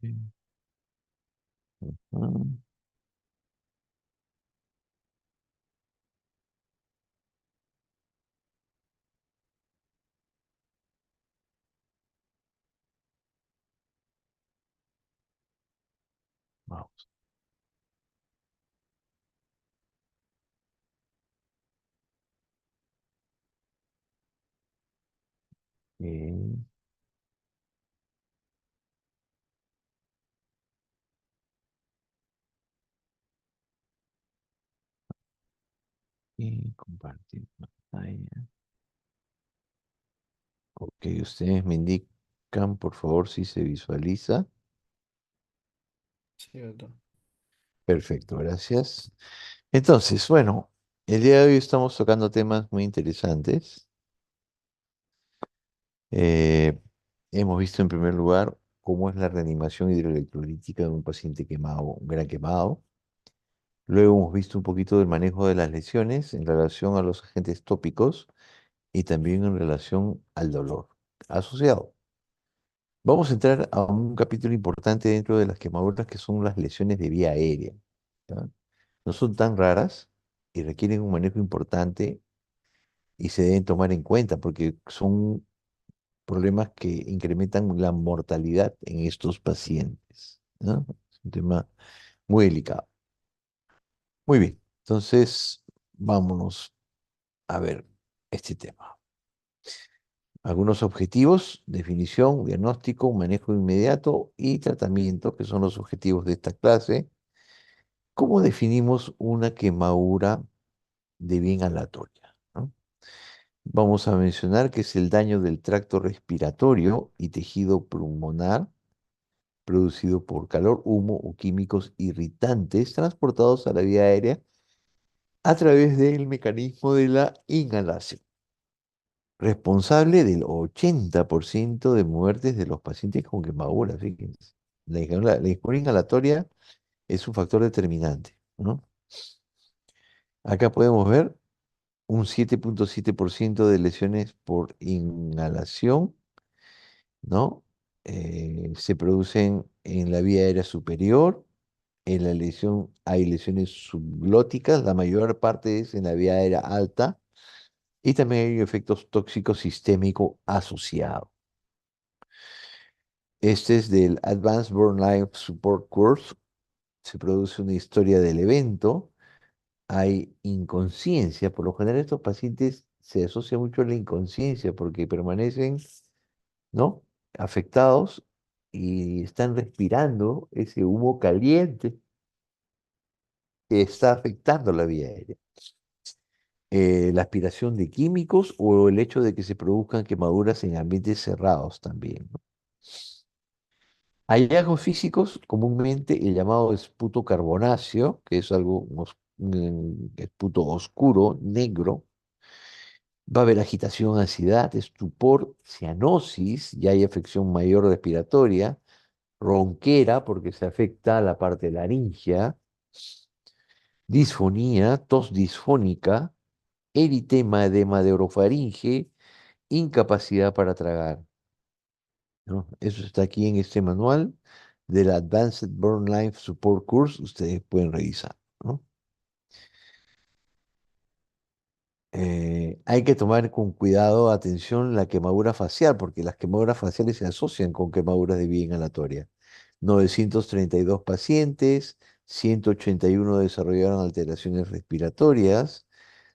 Ujú. Vamos. Ok, y compartir pantalla. Ok, ustedes me indican, por favor, si se visualiza. Sí, doctor. Perfecto, gracias. Entonces, bueno, el día de hoy estamos tocando temas muy interesantes. Eh, Hemos visto en primer lugar cómo es la reanimación hidroelectrolítica de un paciente quemado, un gran quemado. Luego hemos visto un poquito del manejo de las lesiones en relación a los agentes tópicos y también en relación al dolor asociado. Vamos a entrar a un capítulo importante dentro de las quemaduras que son las lesiones de vía aérea. ¿Ya? No son tan raras y requieren un manejo importante y se deben tomar en cuenta porque son problemas que incrementan la mortalidad en estos pacientes, ¿no? Es un tema muy delicado. Muy bien, entonces vámonos a ver este tema. Algunos objetivos, definición, diagnóstico, manejo inmediato y tratamiento, que son los objetivos de esta clase. ¿Cómo definimos una quemadura de vía inhalatoria? ¿No? Vamos a mencionar que es el daño del tracto respiratorio y tejido pulmonar producido por calor, humo o químicos irritantes transportados a la vía aérea a través del mecanismo de la inhalación, responsable del 80% de muertes de los pacientes con quemaduras. Fíjense. La inhalatoria es un factor determinante, ¿no? Acá podemos ver un 7,7% de lesiones por inhalación, ¿no? Se producen en la vía aérea superior. En la lesión hay lesiones subglóticas, la mayor parte es en la vía aérea alta y también hay efectos tóxicos sistémicos asociados. Este es del Advanced Burn Life Support Course. Se produce una historia del evento. Hay inconsciencia. Por lo general, estos pacientes se asocia mucho a la inconsciencia porque permanecen, ¿no? Afectados y están respirando ese humo caliente que está afectando la vía aérea. La aspiración de químicos o el hecho de que se produzcan quemaduras en ambientes cerrados también, ¿no? Hallazgos físicos, comúnmente el llamado esputo carbonáceo, que es algo, un esputo oscuro, negro. Va a haber agitación, ansiedad, estupor, cianosis, ya hay afección mayor respiratoria, ronquera, porque se afecta a la parte laringea, disfonía, tos disfónica, eritema, edema de orofaringe, incapacidad para tragar, ¿no? Eso está aquí en este manual del Advanced Burn Life Support Course. Ustedes pueden revisar, ¿no? Hay que tomar con cuidado, atención, la quemadura facial, porque las quemaduras faciales se asocian con quemaduras de vía inhalatoria. 932 pacientes, 181 desarrollaron alteraciones respiratorias,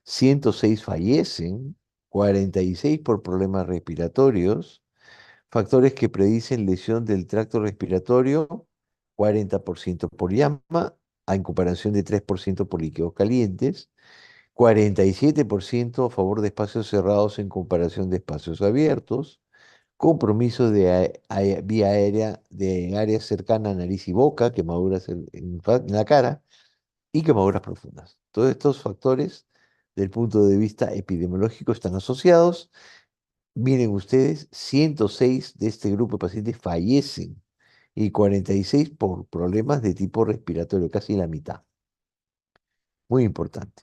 106 fallecen, 46 por problemas respiratorios. Factores que predicen lesión del tracto respiratorio: 40% por llama, en comparación de 3% por líquidos calientes, 47% a favor de espacios cerrados en comparación de espacios abiertos, compromiso de vía aérea de áreas cercanas a nariz y boca, quemaduras en la cara y quemaduras profundas. Todos estos factores, del punto de vista epidemiológico, están asociados. Miren ustedes, 106 de este grupo de pacientes fallecen y 46 por problemas de tipo respiratorio, casi la mitad. Muy importante.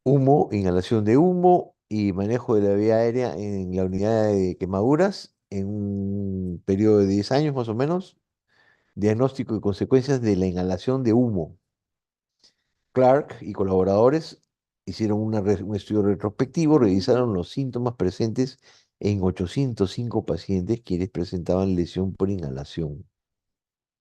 Humo, inhalación de humo y manejo de la vía aérea en la unidad de quemaduras. en un periodo de 10 años más o menos, diagnóstico y consecuencias de la inhalación de humo. Clark y colaboradores hicieron un estudio retrospectivo, revisaron los síntomas presentes en 805 pacientes quienes presentaban lesión por inhalación,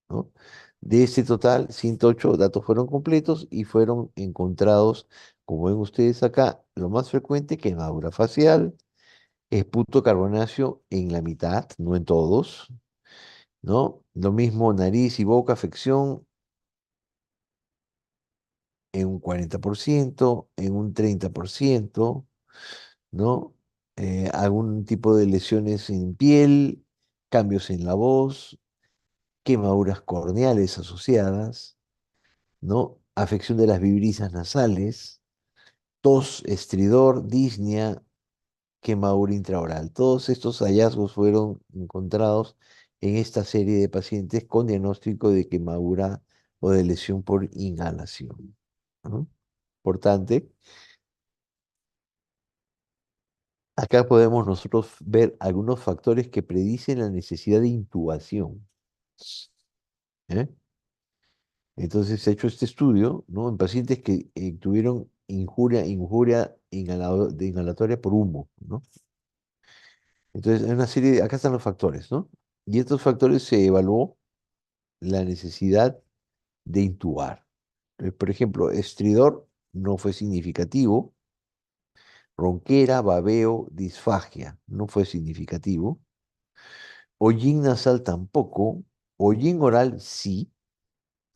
¿no? De este total, 108 datos fueron completos y fueron encontrados, como ven ustedes acá, lo más frecuente, quemadura facial, esputo carbonáceo en la mitad, no en todos, ¿no? Lo mismo nariz y boca, afección en un 40%, en un 30%, ¿no? Algún tipo de lesiones en piel, cambios en la voz, quemaduras corneales asociadas, ¿no? Afección de las vibrisas nasales, tos, estridor, disnea, quemadura intraoral. Todos estos hallazgos fueron encontrados en esta serie de pacientes con diagnóstico de quemadura o de lesión por inhalación, ¿no? Importante. Acá podemos nosotros ver algunos factores que predicen la necesidad de intubación, ¿eh? Entonces se ha hecho este estudio, ¿no? En pacientes que tuvieron injuria de inhalatoria por humo, ¿no? Entonces, hay una serie acá están los factores, ¿no? Y estos factores se evaluó la necesidad de intubar. Por ejemplo, estridor no fue significativo, ronquera, babeo, disfagia no fue significativo, hollín nasal tampoco, hollín oral sí,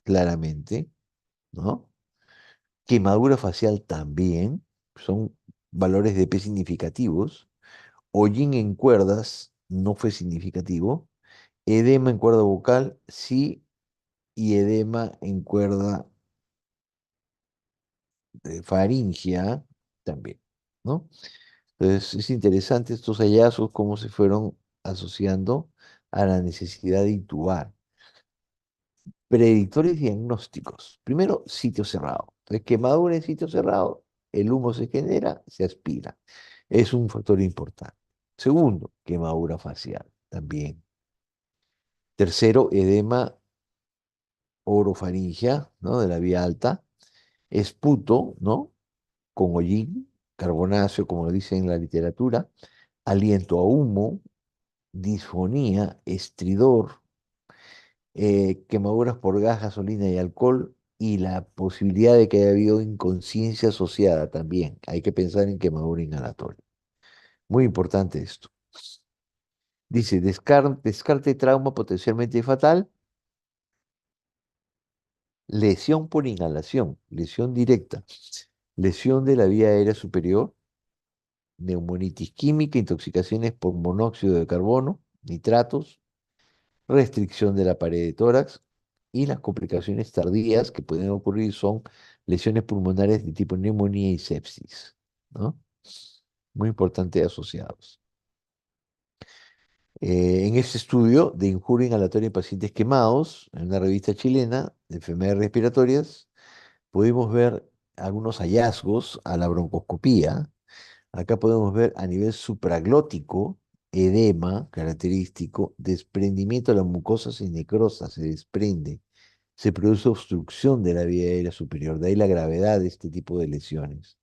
claramente, ¿no? Quemadura facial también, son valores de P significativos. Hollín en cuerdas no fue significativo. Edema en cuerda vocal sí, y edema en cuerda faríngea también, ¿no? Entonces es interesante estos hallazgos, cómo se fueron asociando a la necesidad de intubar. Predictores diagnósticos. Primero, sitio cerrado. Entonces, quemadura en sitio cerrado, el humo se genera, se aspira. Es un factor importante. Segundo, quemadura facial, también. Tercero, edema orofaringea, ¿no? De la vía alta. Esputo, ¿no? Con hollín, carbonáceo, como lo dice en la literatura. Aliento a humo, disfonía, estridor, quemaduras por gas, gasolina y alcohol, y la posibilidad de que haya habido inconsciencia asociada también. Hay que pensar en quemadura inhalatoria. Muy importante esto. Dice, descarte trauma potencialmente fatal, lesión por inhalación, lesión directa, lesión de la vía aérea superior, neumonitis química, intoxicaciones por monóxido de carbono, nitratos, restricción de la pared de tórax, y las complicaciones tardías que pueden ocurrir son lesiones pulmonares de tipo neumonía y sepsis, ¿no? Muy importante asociados. En este estudio de injuria inhalatoria en pacientes quemados, en una revista chilena de enfermedades respiratorias, pudimos ver algunos hallazgos a la broncoscopía. Acá podemos ver a nivel supraglótico, edema característico, desprendimiento de la mucosa sin necrosa, se desprende, se produce obstrucción de la vía aérea superior, de ahí la gravedad de este tipo de lesiones.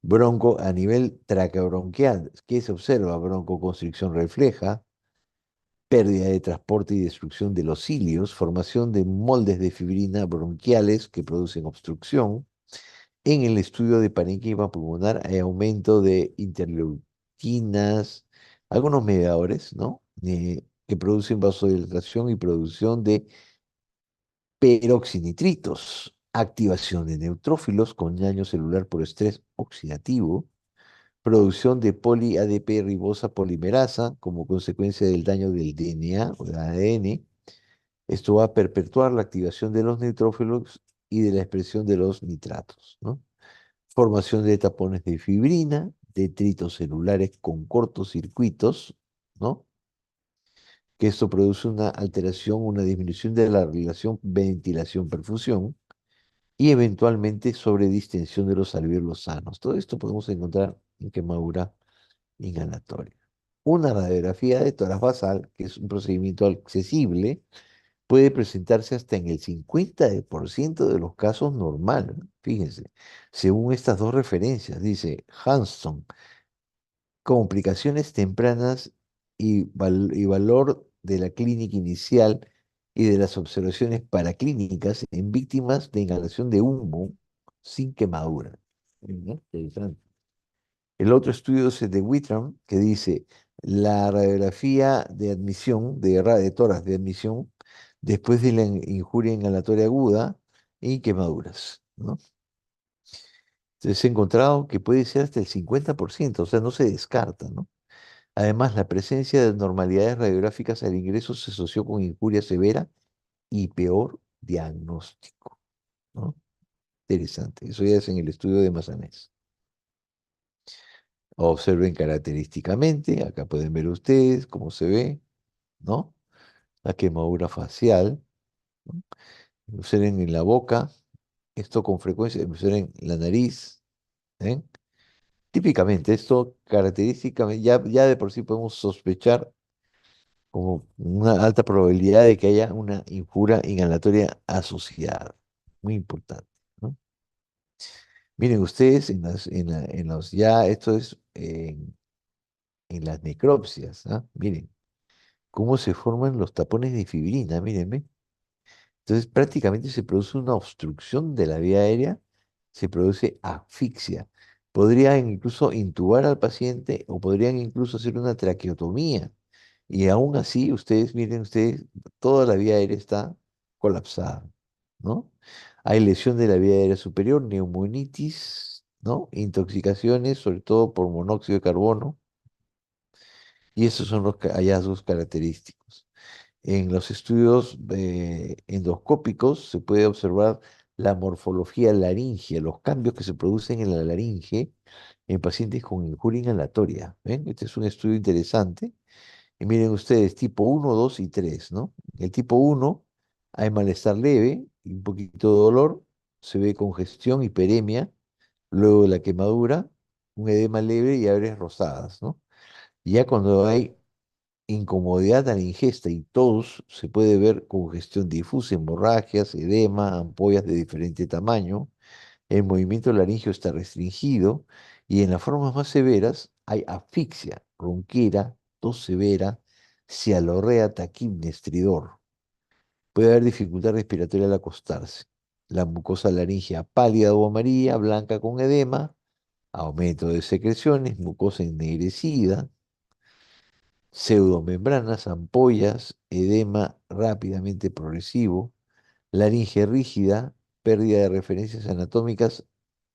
Bronco a nivel traqueobronquial, ¿qué se observa? Broncoconstricción refleja, pérdida de transporte y destrucción de los cilios, formación de moldes de fibrina bronquiales que producen obstrucción. En el estudio de parénquima pulmonar hay aumento de interleuquinas, algunos mediadores, ¿no? Que producen vasodilatación y producción de peroxinitritos, activación de neutrófilos con daño celular por estrés oxidativo, producción de poli-ADP ribosa polimerasa como consecuencia del daño del DNA o del ADN. Esto va a perpetuar la activación de los neutrófilos y de la expresión de los nitratos, ¿no? Formación de tapones de fibrina, detritos celulares con cortocircuitos, ¿no? Que esto produce una alteración, una disminución de la relación ventilación-perfusión y eventualmente sobre distensión de los alvéolos sanos. Todo esto podemos encontrar en quemadura inhalatoria. Una radiografía de tórax basal, que es un procedimiento accesible, puede presentarse hasta en el 50% de los casos normal. Fíjense, según estas dos referencias, dice Hanston, complicaciones tempranas y valor de la clínica inicial y de las observaciones paraclínicas en víctimas de inhalación de humo sin quemadura. Interesante. El otro estudio es el de Whitram, que dice la radiografía de admisión, de tórax de admisión, después de la injuria inhalatoria aguda y quemaduras, ¿no? Entonces he encontrado que puede ser hasta el 50%, o sea, no se descarta, ¿no? Además, la presencia de anormalidades radiográficas al ingreso se asoció con injuria severa y peor diagnóstico, ¿no? Interesante. Eso ya es en el estudio de Mazanés. Observen característicamente, acá pueden ver ustedes cómo se ve, ¿no? La quemadura facial, ¿no? Observen en la boca, esto con frecuencia, observen la nariz, ¿eh? Típicamente, esto característicamente, ya de por sí podemos sospechar como una alta probabilidad de que haya una injuria inhalatoria asociada. Muy importante, ¿no? Miren ustedes, ya esto es en las necropsias, ¿ah? Miren cómo se forman los tapones de fibrina, mírenme. Entonces prácticamente se produce una obstrucción de la vía aérea, se produce asfixia. Podrían incluso intubar al paciente o podrían incluso hacer una traqueotomía. Y aún así, ustedes, miren ustedes, toda la vía aérea está colapsada, ¿no? Hay lesión de la vía aérea superior, neumonitis, ¿no? Intoxicaciones, sobre todo por monóxido de carbono, y esos son los hallazgos característicos. En los estudios endoscópicos se puede observar la morfología laringea, los cambios que se producen en la laringe en pacientes con injuria inhalatoria. ¿Ven? Este es un estudio interesante. Y miren ustedes, tipo uno, 2 y 3, ¿no? El tipo uno hay malestar leve y un poquito de dolor, se ve congestión, hiperemia, luego de la quemadura, un edema leve y áreas rosadas, ¿no? Y ya cuando hay incomodidad a la ingesta y tos, se puede ver congestión difusa, hemorragias, edema, ampollas de diferente tamaño. El movimiento laríngeo está restringido y en las formas más severas hay asfixia, ronquera, tos severa, cialorrea, taquipnea, estridor. Puede haber dificultad respiratoria al acostarse. La mucosa laríngea pálida o amarilla, blanca con edema, aumento de secreciones, mucosa ennegrecida, pseudomembranas, ampollas, edema rápidamente progresivo, laringe rígida, pérdida de referencias anatómicas,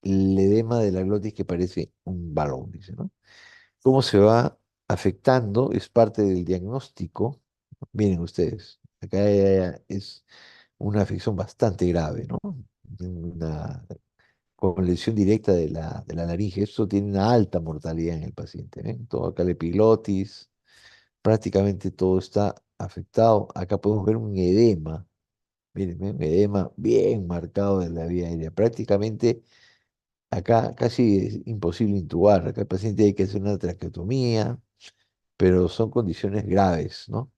el edema de la glotis que parece un balón, dice, ¿no? ¿Cómo se va afectando? Es parte del diagnóstico. Miren ustedes, acá es una afección bastante grave, ¿no? Una, con lesión directa de la laringe. Esto tiene una alta mortalidad en el paciente, ¿ven? Todo acá la epiglotis, prácticamente todo está afectado. Acá podemos ver un edema, miren, un edema bien marcado de la vía aérea. Prácticamente acá casi es imposible intubar. Acá el paciente hay que hacer una traqueotomía, pero son condiciones graves, ¿no?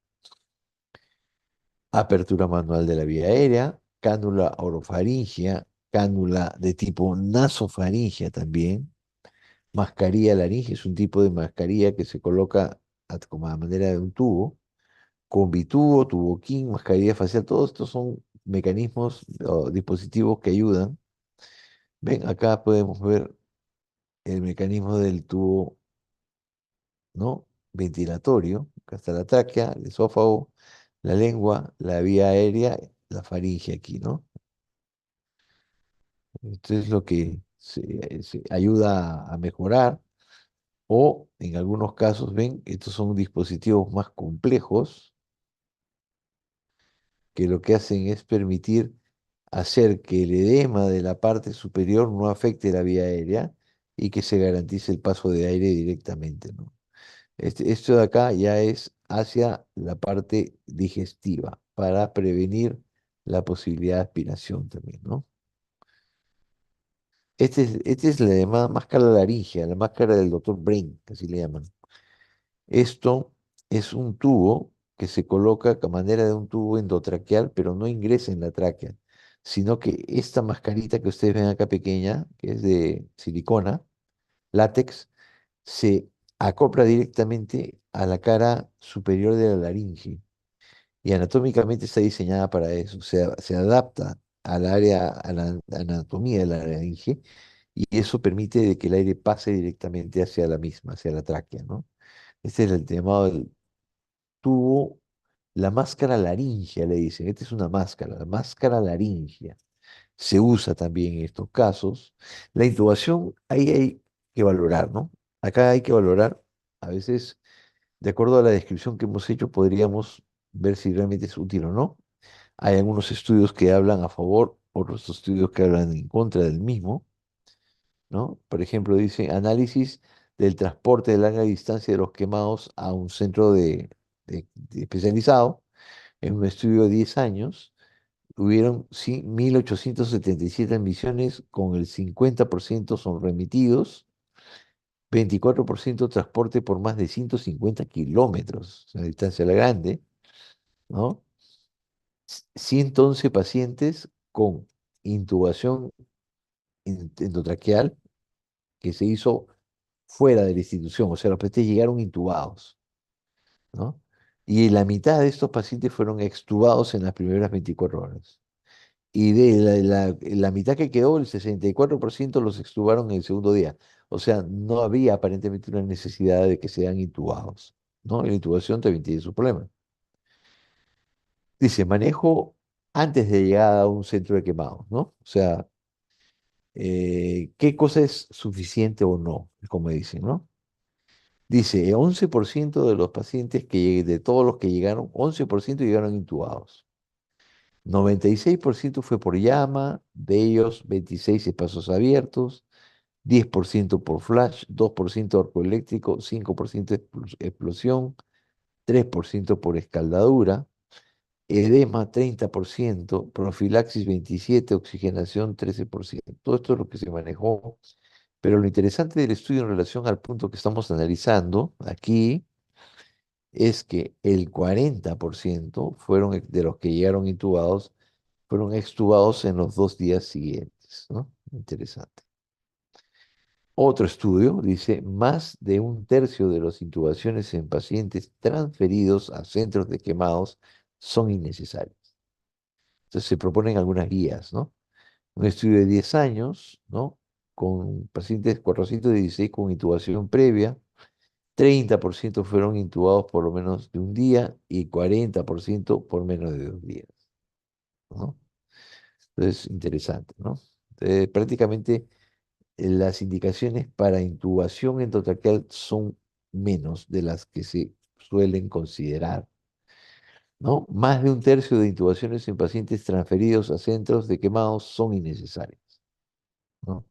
Apertura manual de la vía aérea, cánula orofaringia, cánula de tipo nasofaringia también, mascarilla laringe, es un tipo de mascarilla que se coloca como a manera de un tubo, conbitubo, tuboquín, mascarilla facial, todos estos son mecanismos o dispositivos que ayudan. Ven, acá podemos ver el mecanismo del tubo, ¿no? Ventilatorio, acá está la tráquea, el esófago, la lengua, la vía aérea, la faringe aquí, ¿no? Esto es lo que se ayuda a mejorar o en algunos casos, ven, estos son dispositivos más complejos que lo que hacen es permitir hacer que el edema de la parte superior no afecte la vía aérea y que se garantice el paso de aire directamente, ¿no? Esto de acá ya es hacia la parte digestiva para prevenir la posibilidad de aspiración también, ¿no? Esta es la llamada máscara laríngea, la máscara del doctor Brain, que así le llaman. Esto es un tubo que se coloca a manera de un tubo endotraqueal, pero no ingresa en la tráquea, sino que esta mascarita que ustedes ven acá pequeña, que es de silicona, látex, se acopla directamente a la cara superior de la laringe y anatómicamente está diseñada para eso. Se adapta al área, a la anatomía de la laringe y eso permite de que el aire pase directamente hacia la misma, hacia la tráquea, ¿no? Este es el llamado del tubo, la máscara laringea, le dicen. Esta es una máscara, la máscara laringea. Se usa también en estos casos. La intubación, ahí hay que valorar, ¿no? Acá hay que valorar, a veces, de acuerdo a la descripción que hemos hecho, podríamos ver si realmente es útil o no. Hay algunos estudios que hablan a favor, otros estudios que hablan en contra del mismo, ¿no? Por ejemplo, dice análisis del transporte de larga distancia de los quemados a un centro de especializado. En un estudio de 10 años, hubieron sí, 1.877 admisiones, con el 50% son remitidos, 24% transporte por más de 150 kilómetros, una distancia grande, ¿no? 111 pacientes con intubación endotraqueal que se hizo fuera de la institución, o sea, los pacientes llegaron intubados, ¿no? Y la mitad de estos pacientes fueron extubados en las primeras 24 horas. Y de la mitad que quedó, el 64% los extubaron en el segundo día. O sea, no había aparentemente una necesidad de que sean intubados, ¿no? La intubación también tiene su problema. Dice, manejo antes de llegar a un centro de quemados, ¿no? O sea, ¿qué cosa es suficiente o no? Como dicen, ¿no? Dice, 11% de los pacientes de todos los que llegaron, 11% llegaron intubados. 96% fue por llama, de ellos 26 espacios abiertos, 10% por flash, 2% arco eléctrico, 5% explosión, 3% por escaldadura, edema 30%, profilaxis 27%, oxigenación 13%. Todo esto es lo que se manejó. Pero lo interesante del estudio en relación al punto que estamos analizando aquí es que el 40% de los que llegaron intubados fueron extubados en los 2 días siguientes, ¿no? Interesante. Otro estudio dice, más de un tercio de las intubaciones en pacientes transferidos a centros de quemados son innecesarias. Entonces se proponen algunas guías, ¿no? Un estudio de 10 años, ¿no? Con pacientes 416 con intubación previa, 30% fueron intubados por lo menos de un día y 40% por menos de 2 días, ¿no? Entonces, interesante, ¿no? Prácticamente las indicaciones para intubación endotraqueal son menos de las que se suelen considerar, ¿no? Más de un tercio de intubaciones en pacientes transferidos a centros de quemados son innecesarias, ¿no?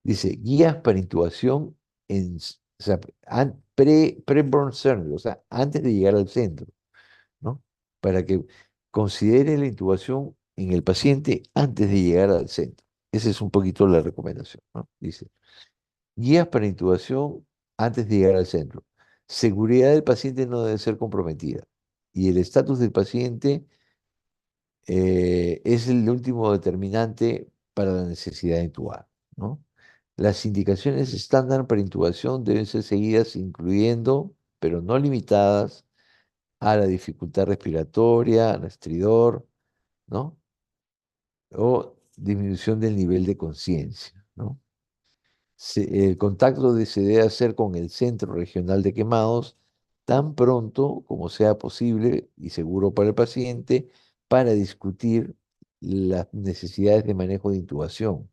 Dice, guías para intubación o sea, pre-burn surgery, o sea, antes de llegar al centro, ¿no? Para que considere la intubación en el paciente antes de llegar al centro. Esa es un poquito la recomendación, ¿no? Dice, guías para intubación antes de llegar al centro. Seguridad del paciente no debe ser comprometida. Y el estatus del paciente es el último determinante para la necesidad de intubar, ¿no? Las indicaciones estándar para intubación deben ser seguidas incluyendo, pero no limitadas, a la dificultad respiratoria, al estridor, ¿no? O disminución del nivel de conciencia, ¿no? El contacto se debe hacer con el Centro Regional de Quemados tan pronto como sea posible y seguro para el paciente para discutir las necesidades de manejo de intubación.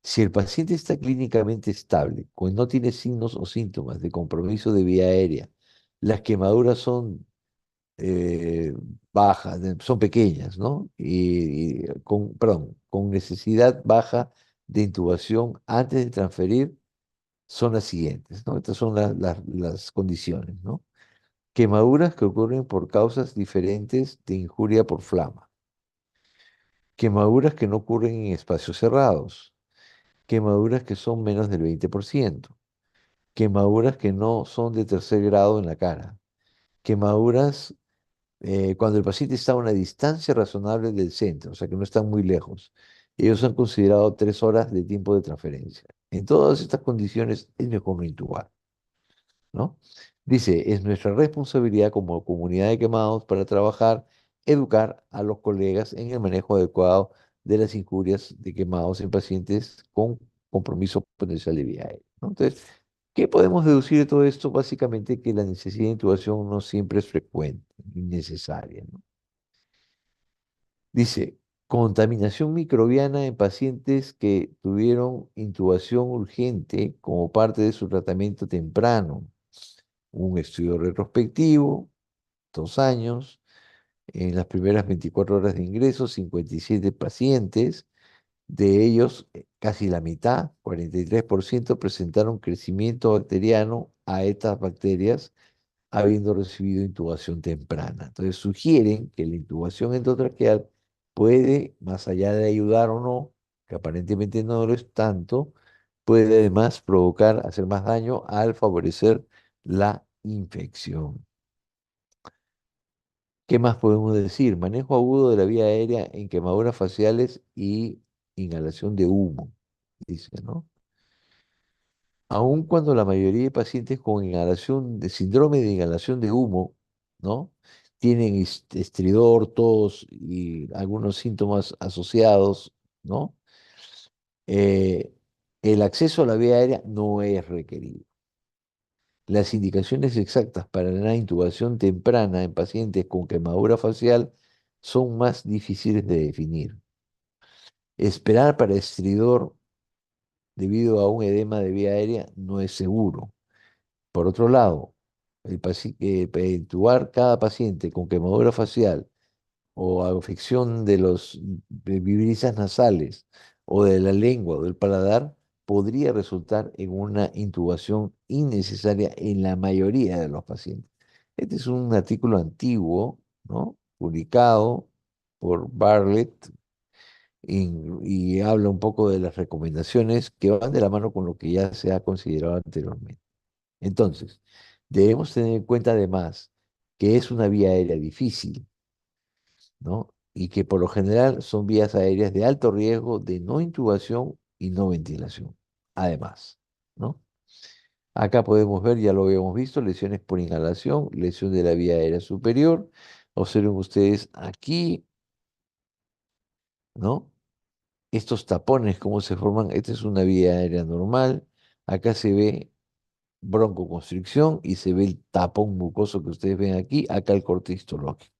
Si el paciente está clínicamente estable, no tiene signos o síntomas de compromiso de vía aérea, las quemaduras son eh, bajas, son pequeñas, ¿no? Con necesidad baja de intubación antes de transferir, son las siguientes, ¿no? Estas son las condiciones, ¿no? Quemaduras que ocurren por causas diferentes de injuria por flama. Quemaduras que no ocurren en espacios cerrados. Quemaduras que son menos del 20%. quemaduras que no son de tercer grado en la cara, quemaduras cuando el paciente está a una distancia razonable del centro, o sea que no están muy lejos. Ellos han considerado 3 horas de tiempo de transferencia. En todas estas condiciones es mejor no intubar, ¿no? Dice, es nuestra responsabilidad como comunidad de quemados para trabajar, educar a los colegas en el manejo adecuado de las injurias de quemados en pacientes con compromiso potencial de vía aérea, ¿no? Entonces, ¿qué podemos deducir de todo esto? Básicamente que la necesidad de intubación no siempre es frecuente ni necesaria, ¿no? Dice, contaminación microbiana en pacientes que tuvieron intubación urgente como parte de su tratamiento temprano. Un estudio retrospectivo, 2 años, en las primeras 24 horas de ingreso, 57 pacientes, de ellos casi la mitad, 43%, presentaron crecimiento bacteriano a estas bacterias habiendo recibido intubación temprana. Entonces sugieren que la intubación endotraqueal puede, más allá de ayudar o no, que aparentemente no lo es tanto, puede además provocar, hacer más daño al favorecer la infección. ¿Qué más podemos decir? Manejo agudo de la vía aérea en quemaduras faciales y inhalación de humo, dice, ¿no? Aun cuando la mayoría de pacientes con inhalación, de síndrome de inhalación de humo, ¿no? Tienen estridor, tos y algunos síntomas asociados, ¿no? Eh, el acceso a la vía aérea no es requerido. Las indicaciones exactas para la intubación temprana en pacientes con quemadura facial son más difíciles de definir. Esperar para estridor debido a un edema de vía aérea no es seguro. Por otro lado, intubar cada paciente con quemadura facial o afección de los vibrisas nasales o de la lengua o del paladar podría resultar en una intubación innecesaria en la mayoría de los pacientes. Este es un artículo antiguo, ¿no? Publicado por Bartlett y habla un poco de las recomendaciones que van de la mano con lo que ya se ha considerado anteriormente. Entonces, debemos tener en cuenta además que es una vía aérea difícil, ¿no? Y que por lo general son vías aéreas de alto riesgo de no intubación y no ventilación. Además, ¿no? Acá podemos ver, ya lo habíamos visto, lesiones por inhalación, lesión de la vía aérea superior. Observen ustedes aquí, ¿no? Estos tapones, cómo se forman. Esta es una vía aérea normal. Acá se ve broncoconstricción y se ve el tapón mucoso que ustedes ven aquí, acá el corte histológico.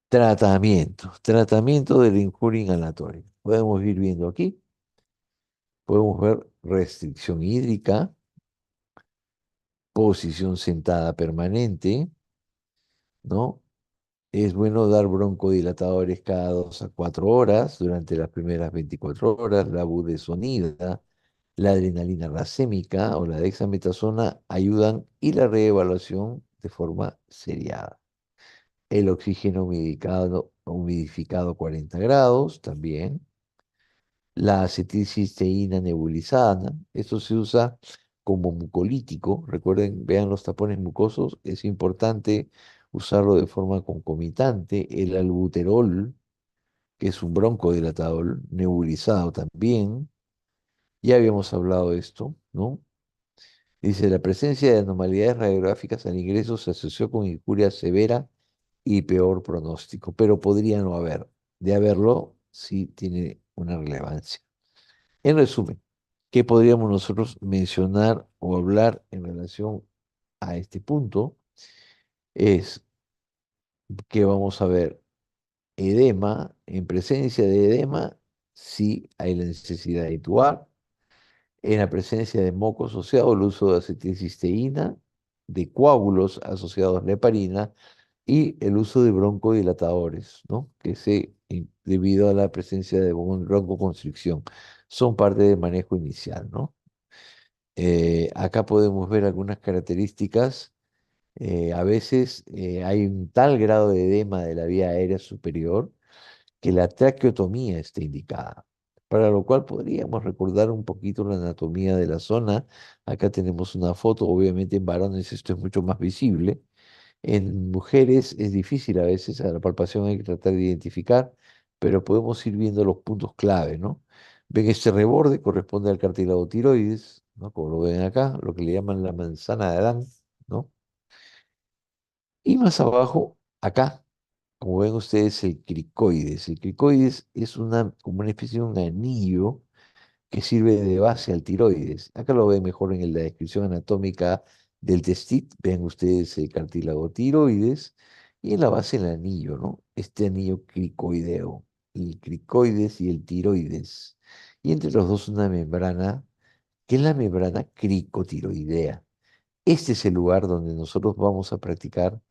Tratamiento de la injuria inhalatoria. Podemos ir viendo aquí, podemos ver restricción hídrica, posición sentada permanente, ¿no? Es bueno dar broncodilatadores cada 2 a 4 horas durante las primeras 24 horas, la budesonida, la adrenalina racémica o la dexametasona ayudan y la reevaluación de forma seriada. El oxígeno humidificado a 40 grados también. La acetilcisteína nebulizada, esto se usa como mucolítico. Recuerden, vean los tapones mucosos, es importante usarlo de forma concomitante. El albuterol, que es un broncodilatador nebulizado también. Ya habíamos hablado de esto, ¿no? Dice, la presencia de anomalías radiográficas al ingreso se asoció con injuria severa y peor pronóstico, pero podría no haber. De haberlo, sí tiene una relevancia. En resumen, ¿qué podríamos nosotros mencionar o hablar en relación a este punto? Es que vamos a ver edema, en presencia de edema, sí hay la necesidad de intubar. En la presencia de moco asociado, el uso de acetilcisteína, de coágulos asociados a la heparina y el uso de broncodilatadores, ¿no? Debido a la presencia de broncoconstricción, son parte del manejo inicial, ¿no? Acá podemos ver algunas características. A veces hay un tal grado de edema de la vía aérea superior que la traqueotomía está indicada. para lo cual podríamos recordar un poquito la anatomía de la zona. Acá tenemos una foto, obviamente en varones esto es mucho más visible. En mujeres es difícil a veces, a la palpación hay que tratar de identificar, pero podemos ir viendo los puntos clave, ¿no? Ven este reborde, corresponde al cartílago tiroides, ¿no? Como lo ven acá, lo que le llaman la manzana de Adán, ¿no? Y más abajo, acá, como ven ustedes, el cricoides. El cricoides es como una especie de un anillo que sirve de base al tiroides. Acá lo ven mejor en la descripción anatómica del testit. Ven ustedes el cartílago tiroides y en la base el anillo, ¿no? Este anillo cricoideo, el cricoides y el tiroides. Y entre los dos una membrana, que es la membrana cricotiroidea. Este es el lugar donde nosotros vamos a practicar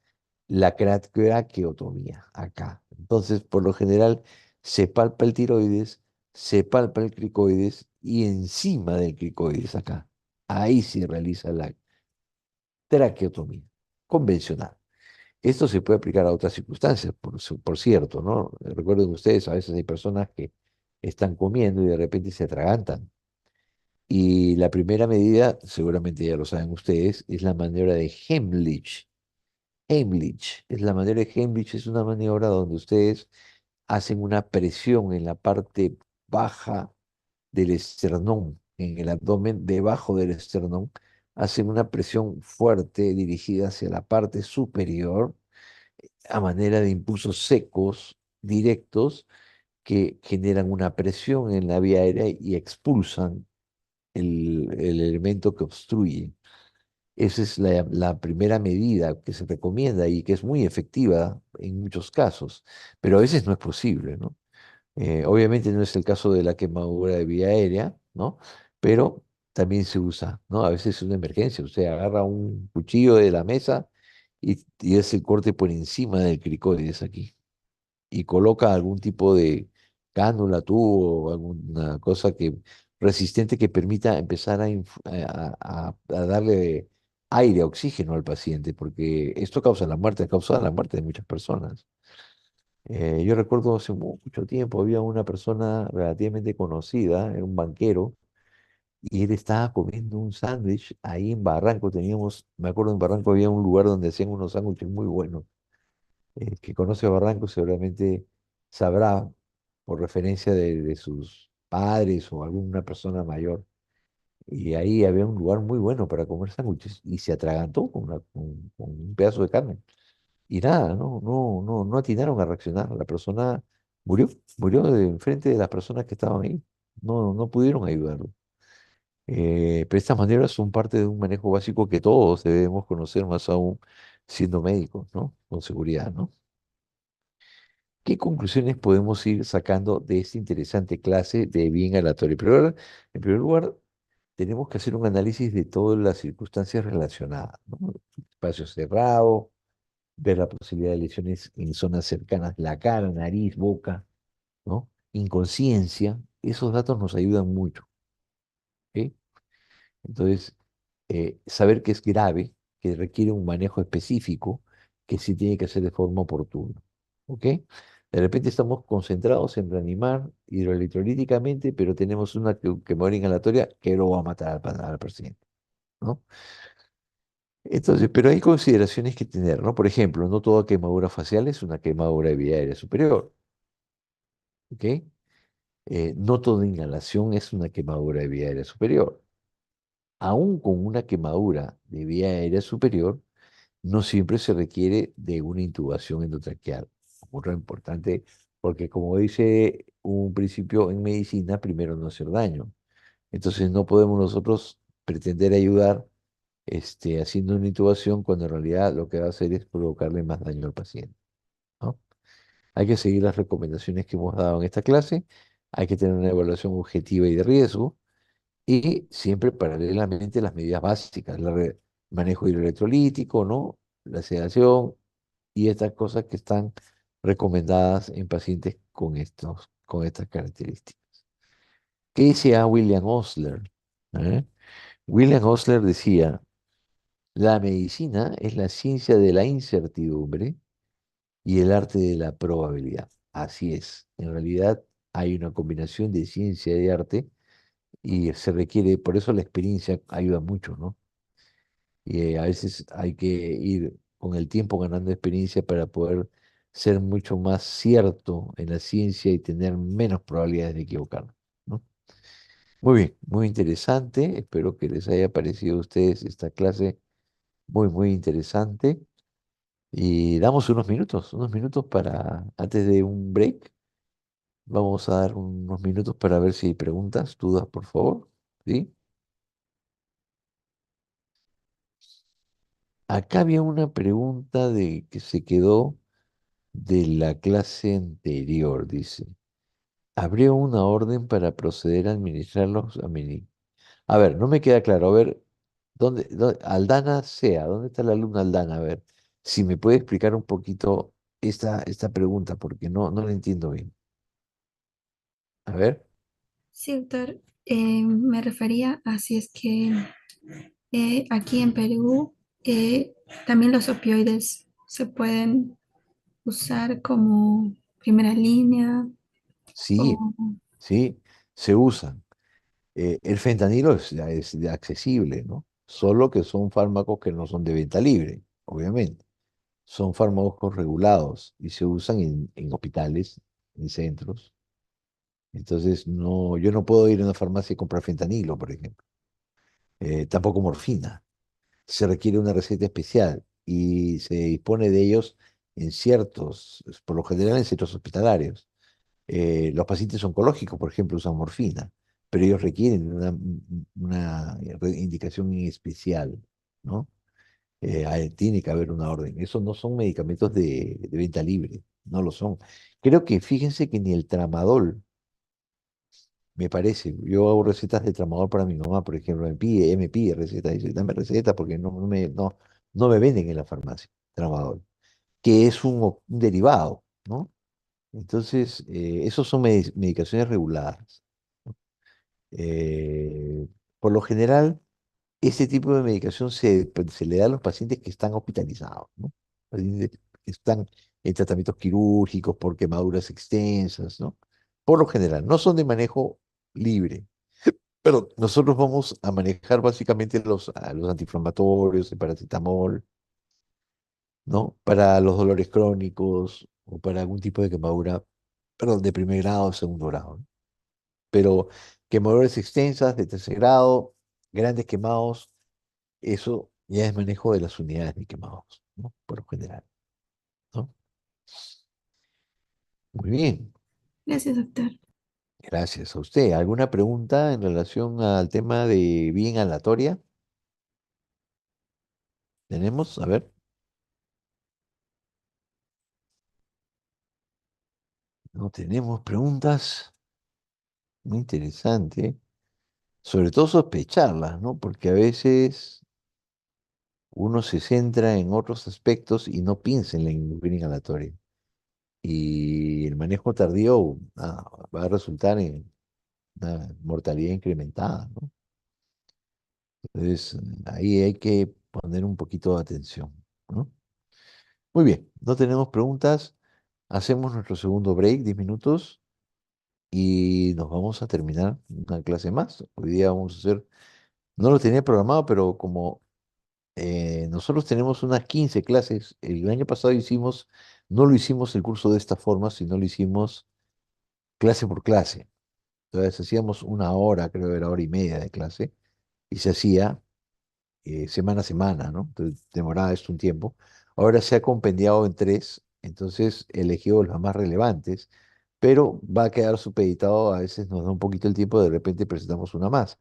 la craqueotomía, acá. Entonces, por lo general, se palpa el tiroides, se palpa el cricoides y encima del cricoides, acá. Ahí se realiza la traqueotomía convencional. Esto se puede aplicar a otras circunstancias, por cierto, ¿no? Recuerden ustedes, a veces hay personas que están comiendo y de repente se atragantan. Y la primera medida, seguramente ya lo saben ustedes, es la maniobra de Heimlich. Heimlich, es la maniobra de Heimlich, es una maniobra donde ustedes hacen una presión en la parte baja del esternón, en el abdomen, debajo del esternón, hacen una presión fuerte dirigida hacia la parte superior a manera de impulsos secos, directos, que generan una presión en la vía aérea y expulsan el elemento que obstruye. Esa es la primera medida que se recomienda y que es muy efectiva en muchos casos, pero a veces no es posible, ¿no? Obviamente no es el caso de la quemadura de vía aérea, ¿no? Pero también se usa, ¿no? A veces es una emergencia, usted agarra un cuchillo de la mesa y hace el corte por encima del cricoides aquí y coloca algún tipo de cánula, tubo o alguna cosa resistente que permita empezar a darle aire, oxígeno al paciente, porque esto causa la muerte, ha causado la muerte de muchas personas. Yo recuerdo hace mucho tiempo había una persona relativamente conocida, era un banquero, y él estaba comiendo un sándwich ahí en Barranco. Me acuerdo en Barranco había un lugar donde hacían unos sándwiches muy buenos. El que conoce Barranco seguramente sabrá, por referencia de sus padres o alguna persona mayor. Y ahí había un lugar muy bueno para comer sándwiches y se atragantó con un pedazo de carne. Y nada, no atinaron a reaccionar. La persona murió, murió de enfrente de las personas que estaban ahí. No pudieron ayudarlo. Pero estas maneras son parte de un manejo básico que todos debemos conocer, más aún siendo médicos, ¿no? Con seguridad, ¿no? ¿Qué conclusiones podemos ir sacando de esta interesante clase de bien aleatorio? En primer lugar, tenemos que hacer un análisis de todas las circunstancias relacionadas, ¿no? Espacio cerrado, ver la posibilidad de lesiones en zonas cercanas, la cara, nariz, boca, ¿no? Inconsciencia, esos datos nos ayudan mucho, ¿ok? Entonces, saber que es grave, que requiere un manejo específico, que sí tiene que hacer de forma oportuna. ¿Ok? De repente estamos concentrados en reanimar hidroelectrolíticamente, pero tenemos una quemadura inhalatoria que lo va a matar al paciente, ¿no? Entonces, pero hay consideraciones que tener, ¿no? Por ejemplo, no toda quemadura facial es una quemadura de vía aérea superior, ¿ok? No toda inhalación es una quemadura de vía aérea superior. Aún con una quemadura de vía aérea superior, no siempre se requiere de una intubación endotraqueal. Otra importante, porque como dice un principio en medicina, primero no hacer daño. Entonces no podemos nosotros pretender ayudar haciendo una intubación cuando en realidad lo que va a hacer es provocarle más daño al paciente, ¿no? Hay que seguir las recomendaciones que hemos dado en esta clase, hay que tener una evaluación objetiva y de riesgo, y siempre paralelamente las medidas básicas, manejo hidroelectrolítico, ¿no? La sedación y estas cosas que están recomendadas en pacientes con estas características. ¿Qué decía William Osler? ¿Eh? William Osler decía, la medicina es la ciencia de la incertidumbre y el arte de la probabilidad. Así es. En realidad, hay una combinación de ciencia y arte y se requiere, por eso la experiencia ayuda mucho, ¿no? Y a veces hay que ir con el tiempo ganando experiencia para poder ser mucho más cierto en la ciencia y tener menos probabilidades de equivocarnos, ¿no? Muy bien, muy interesante. Espero que les haya parecido a ustedes esta clase muy, muy interesante. Y damos unos minutos para, antes de un break, vamos a dar unos minutos para ver si hay preguntas, dudas, por favor. ¿Sí? Acá había una pregunta de que se quedó de la clase anterior, dice. ¿Habría una orden para proceder a administrar los A ver, no me queda claro. A ver, Aldana Sea, ¿dónde está la alumna Aldana? A ver, si me puede explicar un poquito esta pregunta, porque no la entiendo bien. A ver, Sí, doctor. Me refería a si es que aquí en Perú también los opioides se pueden usar como primera línea sí, o... sí, se usan. El fentanilo es accesible, ¿no? Solo que son fármacos que no son de venta libre, obviamente. Son fármacos regulados y se usan en hospitales, en centros. Entonces, no, yo no puedo ir a una farmacia y comprar fentanilo, por ejemplo. Tampoco morfina. Se requiere una receta especial y se dispone de ellos en ciertos, por lo general en centros hospitalarios. Los pacientes oncológicos, por ejemplo, usan morfina, pero ellos requieren una indicación especial, ¿no? Tiene que haber una orden. Esos no son medicamentos de venta libre, no lo son. Creo que fíjense que ni el tramadol, me parece, yo hago recetas de tramador para mi mamá, por ejemplo, me pide receta, dice, dame receta porque no me venden en la farmacia tramadol, que es un derivado, ¿no? Entonces, esos son medicaciones reguladas, ¿no? Eh, por lo general, ese tipo de medicación se le da a los pacientes que están hospitalizados, ¿no? Pacientes que están en tratamientos quirúrgicos por quemaduras extensas, ¿no? Por lo general, no son de manejo libre, pero nosotros vamos a manejar básicamente los antiinflamatorios, el paracetamol, ¿no? Para los dolores crónicos o para algún tipo de quemadura, perdón, de primer grado o segundo grado, ¿no? Pero quemaduras extensas de tercer grado, grandes quemados, eso ya es manejo de las unidades de quemados, ¿no? Por lo general, ¿no? Muy bien, Gracias, doctor. gracias a usted. ¿Alguna pregunta en relación al tema de vía inhalatoria? ¿Tenemos? A ver, no tenemos preguntas. Muy interesante. Sobre todo sospecharlas, ¿no? Porque a veces uno se centra en otros aspectos y no piensa en la vía inhalatoria. Y el manejo tardío va a resultar en una mortalidad incrementada, ¿no? Entonces, ahí hay que poner un poquito de atención, ¿no? Muy bien, no tenemos preguntas. Hacemos nuestro segundo break, 10 minutos, y nos vamos a terminar una clase más. Hoy día vamos a hacer, no lo tenía programado, pero como nosotros tenemos unas 15 clases, el año pasado no lo hicimos el curso de esta forma, sino lo hicimos clase por clase. Entonces hacíamos una hora, creo que era hora y media de clase, y se hacía semana a semana, ¿no? Entonces demoraba esto un tiempo. Ahora se ha compendiado en tres, entonces he elegido las más relevantes, pero va a quedar supeditado, a veces nos da un poquito el tiempo, de repente presentamos una más.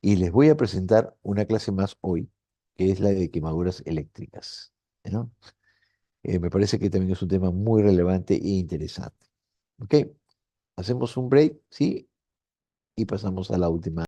Y les voy a presentar una clase más hoy, que es la de quemaduras eléctricas, ¿no? Me parece que también es un tema muy relevante e interesante. ¿Ok? Hacemos un break, ¿sí? Y pasamos a la última.